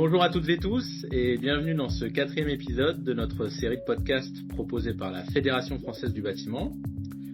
Bonjour à toutes et tous et bienvenue dans ce 4e épisode de notre série de podcasts proposée par la Fédération française du bâtiment.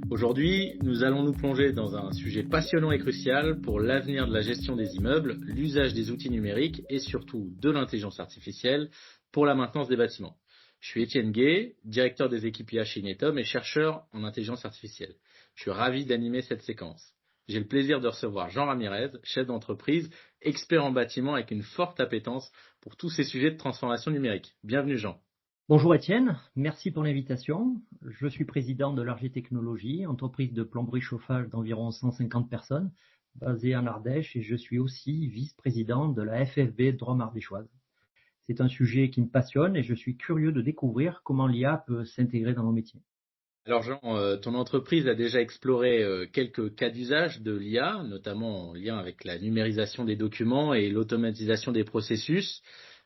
Aujourd'hui, nous allons nous plonger dans un sujet passionnant et crucial pour l'avenir de la gestion des immeubles, l'usage des outils numériques et surtout de l'intelligence artificielle pour la maintenance des bâtiments. Je suis Étienne Gay, directeur des équipes IA chez Inetum et chercheur en intelligence artificielle. Je suis ravi d'animer cette séquence. J'ai le plaisir de recevoir Jean Ramirez, chef d'entreprise, expert en bâtiment avec une forte appétence pour tous ces sujets de transformation numérique. Bienvenue Jean. Bonjour Étienne, merci pour l'invitation. Je suis président de l'Arger Technologies, entreprise de plomberie chauffage d'environ 150 personnes, basée en Ardèche, et je suis aussi vice-président de la FFB Drôme ardéchoise. C'est un sujet qui me passionne et je suis curieux de découvrir comment l'IA peut s'intégrer dans nos métiers. Alors Jean, ton entreprise a déjà exploré quelques cas d'usage de l'IA, notamment en lien avec la numérisation des documents et l'automatisation des processus.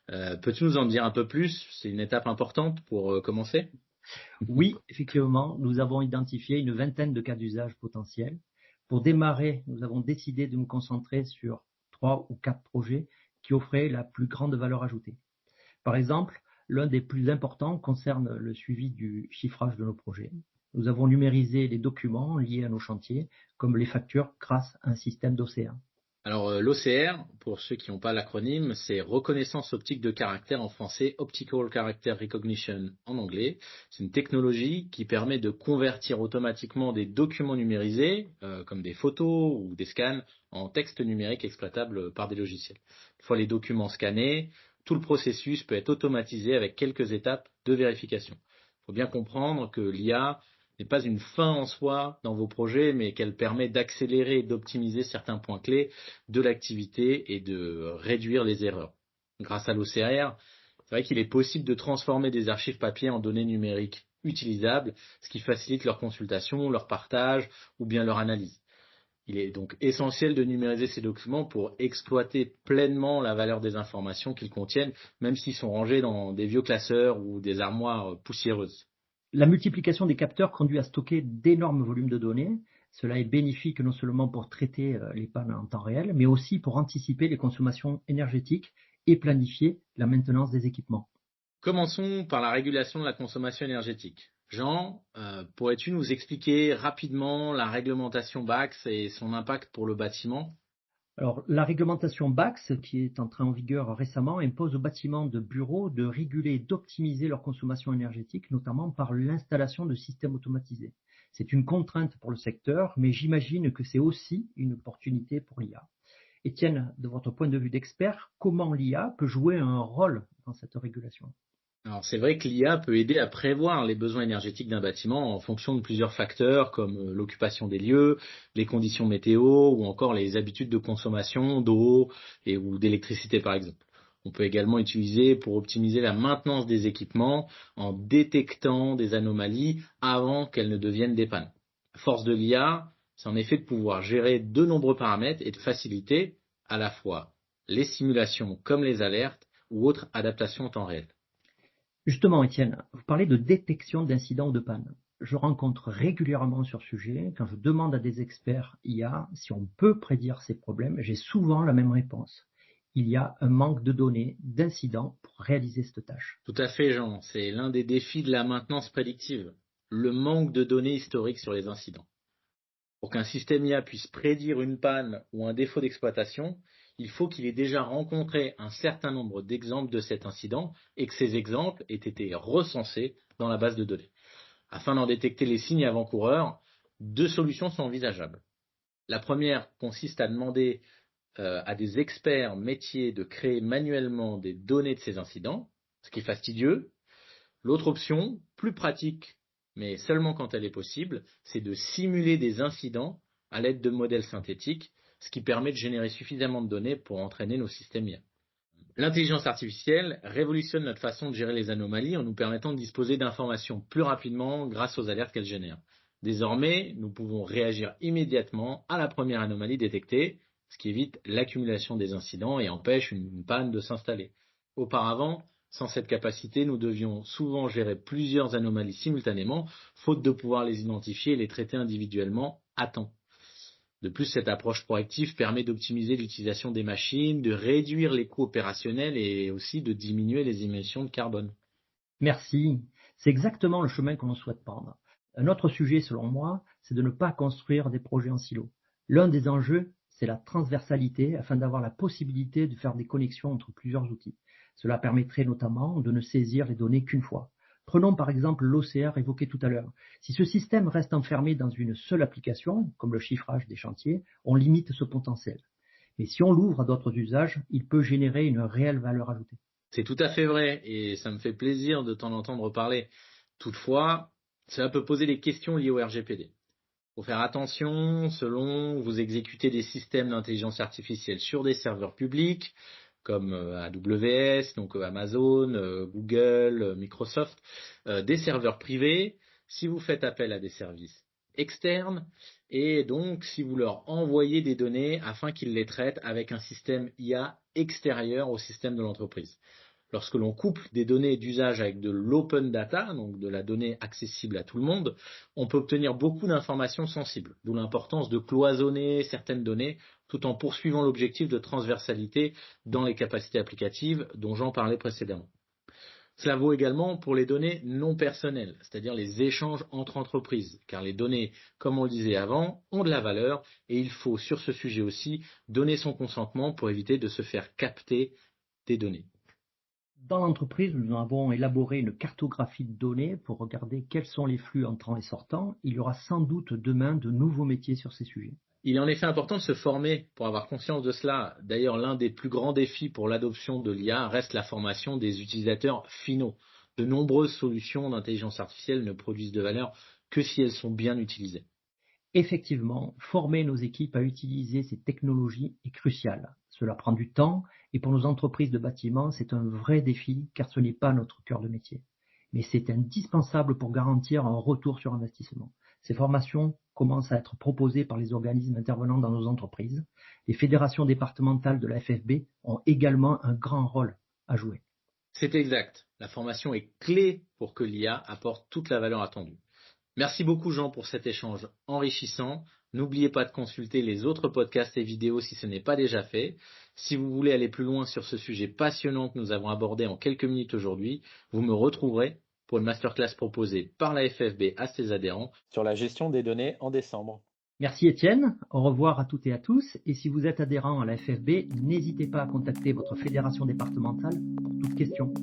Peux-tu nous en dire un peu plus? C'est une étape importante pour commencer. Oui, effectivement, nous avons identifié une vingtaine de cas d'usage potentiels. Pour démarrer, nous avons décidé de nous concentrer sur 3 ou 4 projets qui offraient la plus grande valeur ajoutée. Par exemple, l'un des plus importants concerne le suivi du chiffrage de nos projets. Nous avons numérisé les documents liés à nos chantiers, comme les factures, grâce à un système d'OCR. Alors l'OCR, pour ceux qui n'ont pas l'acronyme, c'est reconnaissance optique de caractère en français, Optical Character Recognition en anglais. C'est une technologie qui permet de convertir automatiquement des documents numérisés, comme des photos ou des scans, en texte numérique exploitable par des logiciels. Une fois les documents scannés, tout le processus peut être automatisé avec quelques étapes de vérification. Il faut bien comprendre que l'IA n'est pas une fin en soi dans vos projets, mais qu'elle permet d'accélérer et d'optimiser certains points clés de l'activité et de réduire les erreurs. Grâce à l'OCR, c'est vrai qu'il est possible de transformer des archives papier en données numériques utilisables, ce qui facilite leur consultation, leur partage ou bien leur analyse. Il est donc essentiel de numériser ces documents pour exploiter pleinement la valeur des informations qu'ils contiennent, même s'ils sont rangés dans des vieux classeurs ou des armoires poussiéreuses. La multiplication des capteurs conduit à stocker d'énormes volumes de données. Cela est bénéfique non seulement pour traiter les pannes en temps réel, mais aussi pour anticiper les consommations énergétiques et planifier la maintenance des équipements. Commençons par la régulation de la consommation énergétique. Jean, pourrais-tu nous expliquer rapidement la réglementation BACS et son impact pour le bâtiment? Alors, la réglementation BACS, qui est entrée en vigueur récemment, impose aux bâtiments de bureaux de réguler et d'optimiser leur consommation énergétique, notamment par l'installation de systèmes automatisés. C'est une contrainte pour le secteur, mais j'imagine que c'est aussi une opportunité pour l'IA. Étienne, de votre point de vue d'expert, comment l'IA peut jouer un rôle dans cette régulation? Alors, c'est vrai que l'IA peut aider à prévoir les besoins énergétiques d'un bâtiment en fonction de plusieurs facteurs comme l'occupation des lieux, les conditions météo ou encore les habitudes de consommation d'eau et ou d'électricité par exemple. On peut également utiliser pour optimiser la maintenance des équipements en détectant des anomalies avant qu'elles ne deviennent des pannes. La force de l'IA, c'est en effet de pouvoir gérer de nombreux paramètres et de faciliter à la fois les simulations comme les alertes ou autres adaptations en temps réel. Justement, Étienne, vous parlez de détection d'incidents ou de pannes. Je rencontre régulièrement sur ce sujet. Quand je demande à des experts IA si on peut prédire ces problèmes, j'ai souvent la même réponse. Il y a un manque de données, d'incidents pour réaliser cette tâche. Tout à fait, Jean. C'est l'un des défis de la maintenance prédictive, le manque de données historiques sur les incidents. Pour qu'un système IA puisse prédire une panne ou un défaut d'exploitation, il faut qu'il ait déjà rencontré un certain nombre d'exemples de cet incident et que ces exemples aient été recensés dans la base de données. Afin d'en détecter les signes avant-coureurs, 2 solutions sont envisageables. La première consiste à demander à des experts métiers de créer manuellement des données de ces incidents, ce qui est fastidieux. L'autre option, plus pratique, mais seulement quand elle est possible, c'est de simuler des incidents à l'aide de modèles synthétiques, ce qui permet de générer suffisamment de données pour entraîner nos systèmes IA. L'intelligence artificielle révolutionne notre façon de gérer les anomalies en nous permettant de disposer d'informations plus rapidement grâce aux alertes qu'elle génère. Désormais, nous pouvons réagir immédiatement à la première anomalie détectée, ce qui évite l'accumulation des incidents et empêche une panne de s'installer. Auparavant, sans cette capacité, nous devions souvent gérer plusieurs anomalies simultanément, faute de pouvoir les identifier et les traiter individuellement à temps. De plus, cette approche proactive permet d'optimiser l'utilisation des machines, de réduire les coûts opérationnels et aussi de diminuer les émissions de carbone. Merci. C'est exactement le chemin que l'on souhaite prendre. Un autre sujet, selon moi, c'est de ne pas construire des projets en silo. L'un des enjeux, c'est la transversalité afin d'avoir la possibilité de faire des connexions entre plusieurs outils. Cela permettrait notamment de ne saisir les données qu'une fois. Prenons par exemple l'OCR évoqué tout à l'heure. Si ce système reste enfermé dans une seule application, comme le chiffrage des chantiers, on limite ce potentiel. Mais si on l'ouvre à d'autres usages, il peut générer une réelle valeur ajoutée. C'est tout à fait vrai et ça me fait plaisir de t'en entendre parler. Toutefois, cela peut poser des questions liées au RGPD. Il faut faire attention selon vous exécutez des systèmes d'intelligence artificielle sur des serveurs publics comme AWS, donc Amazon, Google, Microsoft, des serveurs privés, si vous faites appel à des services externes et donc si vous leur envoyez des données afin qu'ils les traitent avec un système IA extérieur au système de l'entreprise. Lorsque l'on couple des données d'usage avec de l'open data, donc de la donnée accessible à tout le monde, on peut obtenir beaucoup d'informations sensibles, d'où l'importance de cloisonner certaines données tout en poursuivant l'objectif de transversalité dans les capacités applicatives dont j'en parlais précédemment. Cela vaut également pour les données non personnelles, c'est-à-dire les échanges entre entreprises, car les données, comme on le disait avant, ont de la valeur et il faut sur ce sujet aussi donner son consentement pour éviter de se faire capter des données. Dans l'entreprise, nous avons élaboré une cartographie de données pour regarder quels sont les flux entrants et sortants. Il y aura sans doute demain de nouveaux métiers sur ces sujets. Il est en effet important de se former pour avoir conscience de cela. D'ailleurs, l'un des plus grands défis pour l'adoption de l'IA reste la formation des utilisateurs finaux. De nombreuses solutions d'intelligence artificielle ne produisent de valeur que si elles sont bien utilisées. Effectivement, former nos équipes à utiliser ces technologies est crucial. Cela prend du temps et pour nos entreprises de bâtiment, c'est un vrai défi car ce n'est pas notre cœur de métier. Mais c'est indispensable pour garantir un retour sur investissement. Ces formations commencent à être proposées par les organismes intervenant dans nos entreprises. Les fédérations départementales de la FFB ont également un grand rôle à jouer. C'est exact. La formation est clé pour que l'IA apporte toute la valeur attendue. Merci beaucoup Jean pour cet échange enrichissant. N'oubliez pas de consulter les autres podcasts et vidéos si ce n'est pas déjà fait. Si vous voulez aller plus loin sur ce sujet passionnant que nous avons abordé en quelques minutes aujourd'hui, vous me retrouverez pour une masterclass proposée par la FFB à ses adhérents sur la gestion des données en décembre. Merci Étienne, au revoir à toutes et à tous. Et si vous êtes adhérent à la FFB, n'hésitez pas à contacter votre fédération départementale pour toute question.